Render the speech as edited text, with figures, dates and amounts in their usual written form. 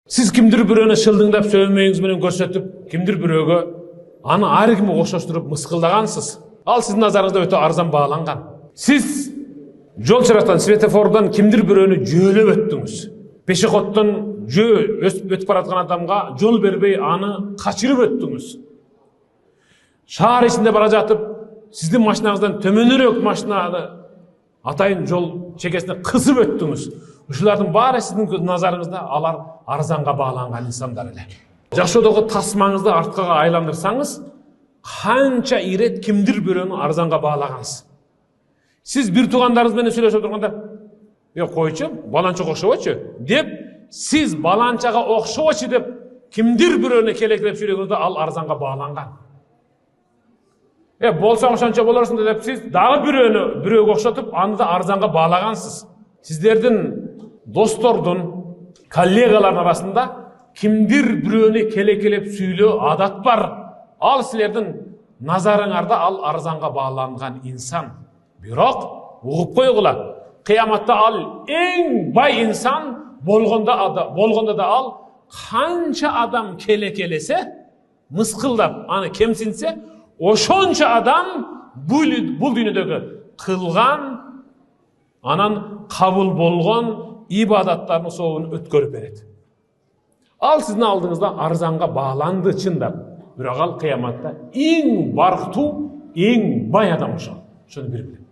Siz kimdir biröөнө шылдыңдап сөйлемеğiniz менен көрсөтүп, kimdir biröөгө аны ар кимге окшоштуруп мыскылдагансыз. Ал сиздин назарыңызда өтө арзан бааланган. Сиз жол чырактан, светофордон kimdir biröөнү жөөлөп өттүңүз. Пешеходдон өтүп бараткан адамга жол бербей аны качырып өттүңүз. Шаар ичинде бара жатып, сиздин машинаңыздан төмөнүрөөк машинаны атайын жол чекесине кысып өттүңүз. Ушулардын баары сиздин назарыңызда алар арзанга бааланган инсандар эле. Жашоодогу тасмаңызды арткага айландырсаңыз, канча ирет kimdir biröөнү арзанга баалагансыз. Сиз бир туугандарыңыз менен сүйлөшүп турганда, койчу, баланчага окшобойчу деп, сиз баланчага окшобойчу деп kimdir biröөнү келекелеп сүйлөгөндө ал арзанга бааланган. Болсоң ошончо болорсуң деп сиз дагы бирөөгө окшотуп, аны да арзанга баалагансыз. Сиздердин достордун, коллегалардын арасында kimdir biröөнү келекелеп сүйлөө адат бар. Ал силердин назарыңарда ал арзанга бааланган инсан. Бирок угуп койгула, кыяматта ал эң бай инсан болгондо да ал канча адам келекелесе, мыскылдап, аны кемсинсе, ошончо адам бул дүйнөдөгү кылган, анан кабыл болгон ибадаттардын сообун өткөрүп берет. Ал сиздин алдыңызда арзанга бааланды чындап, бирок ал кыяматта эң барктуу, эң бай адам ошол. Ошону билип.